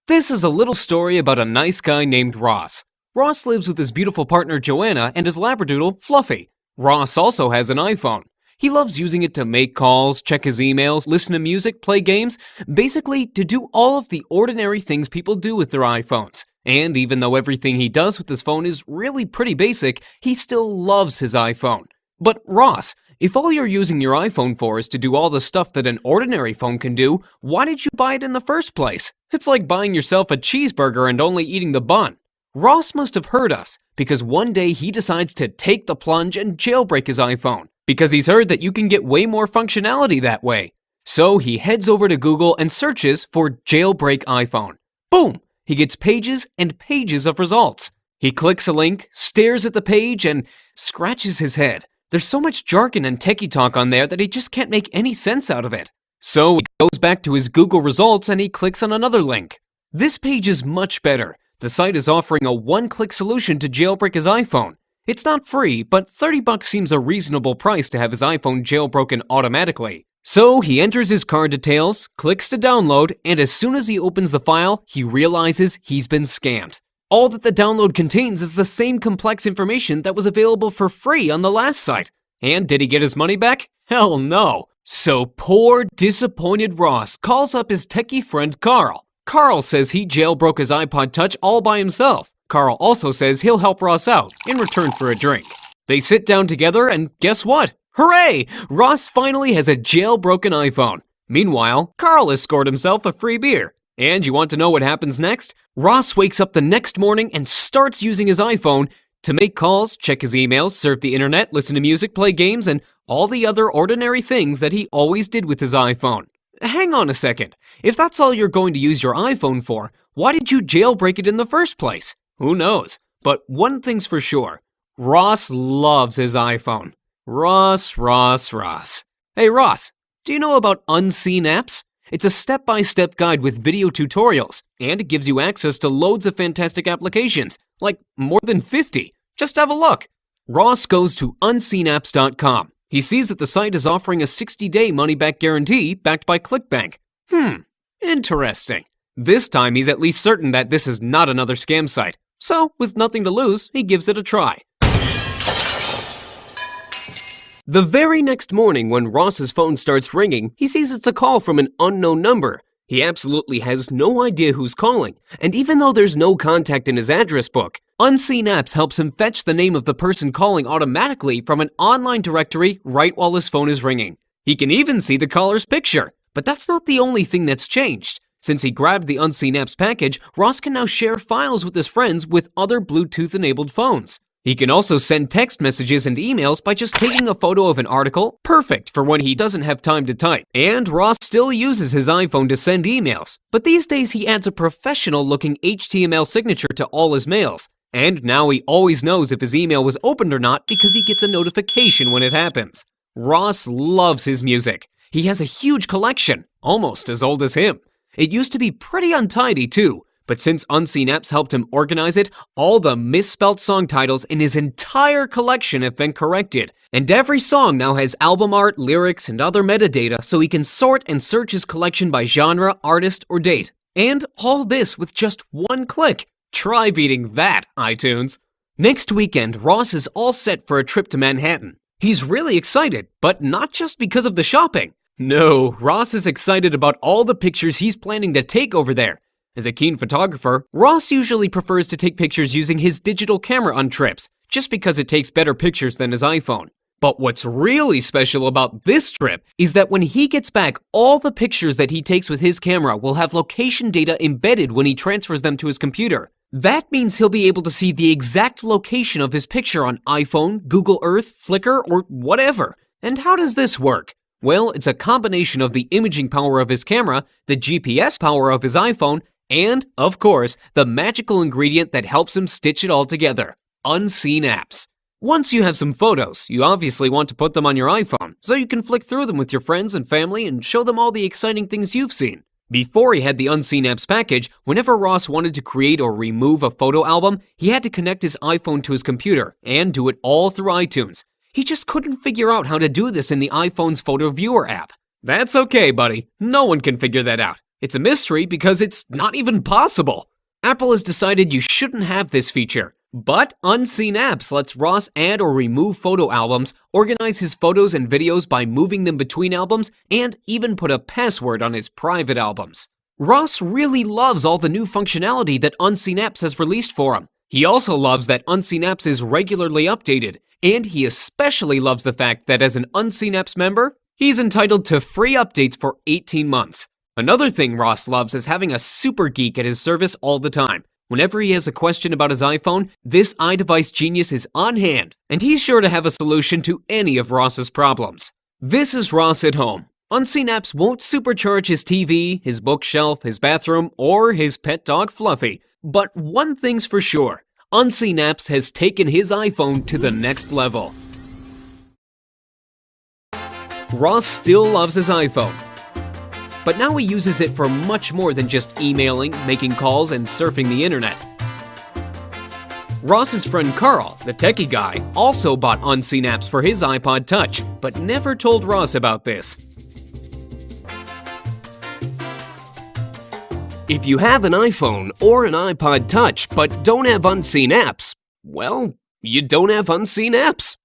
This is a little story about a nice guy named Ross. Ross lives with his beautiful partner Joanna and his labradoodle, Fluffy. Ross also has an iPhone. He loves using it to make calls, check his emails, listen to music, play games, basically to do all of the ordinary things people do with their iPhones. And even though everything he does with his phone is really pretty basic, he still loves his iPhone. But Ross, if all you're using your iPhone for is to do all the stuff that an ordinary phone can do, why did you buy it in the first place? It's like buying yourself a cheeseburger and only eating the bun. Ross must have heard us, because one day he decides to take the plunge and jailbreak his iPhone, because he's heard that you can get way more functionality that way. So he heads over to Google and searches for jailbreak iPhone. Boom! He gets pages and pages of results. He clicks a link, stares at the page, and scratches his head. There's so much jargon and techie talk on there that he just can't make any sense out of it. So he goes back to his Google results and he clicks on another link. This page is much better. The site is offering a one-click solution to jailbreak his iPhone. It's not free, but $30 seems a reasonable price to have his iPhone jailbroken automatically. So he enters his card details, clicks to download, and as soon as he opens the file, he realizes he's been scammed. All that the download contains is the same complex information that was available for free on the last site. And did he get his money back? Hell no. So poor, disappointed Ross calls up his techie friend Carl. Carl says he jailbroke his iPod Touch all by himself. Carl also says he'll help Ross out in return for a drink. They sit down together and guess what? Hooray! Ross finally has a jailbroken iPhone. Meanwhile, Carl has scored himself a free beer. And you want to know what happens next? Ross wakes up the next morning and starts using his iPhone to make calls, check his emails, surf the internet, listen to music, play games, and all the other ordinary things that he always did with his iPhone. Hang on a second. If that's all you're going to use your iPhone for, why did you jailbreak it in the first place? Who knows? But one thing's for sure. Ross loves his iPhone. Ross. Hey Ross, do you know about Unseen Apps? It's a step-by-step guide with video tutorials, and it gives you access to loads of fantastic applications, like more than 50. Just have a look. Ross goes to unseenapps.com. He sees that the site is offering a 60-day money-back guarantee backed by ClickBank. Interesting. This time he's at least certain that this is not another scam site. So, with nothing to lose, he gives it a try. The very next morning when Ross's phone starts ringing, he sees it's a call from an unknown number. He absolutely has no idea who's calling, and even though there's no contact in his address book, Unseen Apps helps him fetch the name of the person calling automatically from an online directory right while his phone is ringing. He can even see the caller's picture, but that's not the only thing that's changed. Since he grabbed the Unseen Apps package, Ross can now share files with his friends with other Bluetooth-enabled phones. He can also send text messages and emails by just taking a photo of an article, perfect for when he doesn't have time to type. And Ross still uses his iPhone to send emails, but these days he adds a professional-looking HTML signature to all his mails. And now he always knows if his email was opened or not because he gets a notification when it happens. Ross loves his music. He has a huge collection, almost as old as him. It used to be pretty untidy too, but since Unseen Apps helped him organize it, all the misspelt song titles in his entire collection have been corrected, and every song now has album art, lyrics, and other metadata so he can sort and search his collection by genre, artist, or date. And all this with just one click. Try beating that, iTunes. Next weekend, Ross is all set for a trip to Manhattan. He's really excited, but not just because of the shopping. No, Ross is excited about all the pictures he's planning to take over there. As a keen photographer, Ross usually prefers to take pictures using his digital camera on trips, just because it takes better pictures than his iPhone. But what's really special about this trip is that when he gets back, all the pictures that he takes with his camera will have location data embedded when he transfers them to his computer. That means he'll be able to see the exact location of his picture on iPhone, Google Earth, Flickr, or whatever. And how does this work? Well, it's a combination of the imaging power of his camera, the GPS power of his iPhone, and, of course, the magical ingredient that helps him stitch it all together, Unseen Apps. Once you have some photos, you obviously want to put them on your iPhone, so you can flick through them with your friends and family and show them all the exciting things you've seen. Before he had the Unseen Apps package, whenever Ross wanted to create or remove a photo album, he had to connect his iPhone to his computer and do it all through iTunes. He just couldn't figure out how to do this in the iPhone's photo viewer app. That's okay, buddy. No one can figure that out. It's a mystery because it's not even possible. Apple has decided you shouldn't have this feature, but Unseen Apps lets Ross add or remove photo albums, organize his photos and videos by moving them between albums, and even put a password on his private albums. Ross really loves all the new functionality that Unseen Apps has released for him. He also loves that Unseen Apps is regularly updated, and he especially loves the fact that as an Unseen Apps member, he's entitled to free updates for 18 months. Another thing Ross loves is having a super geek at his service all the time. Whenever he has a question about his iPhone, this iDevice genius is on hand, and he's sure to have a solution to any of Ross's problems. This is Ross at home. Unseen Apps won't supercharge his TV, his bookshelf, his bathroom, or his pet dog Fluffy. But one thing's for sure, Unseen Apps has taken his iPhone to the next level. Ross still loves his iPhone, but now he uses it for much more than just emailing, making calls, and surfing the internet. Ross's friend Carl, the techie guy, also bought Unseen Apps for his iPod Touch, but never told Ross about this. If you have an iPhone or an iPod Touch but don't have Unseen Apps, well, you don't have Unseen Apps.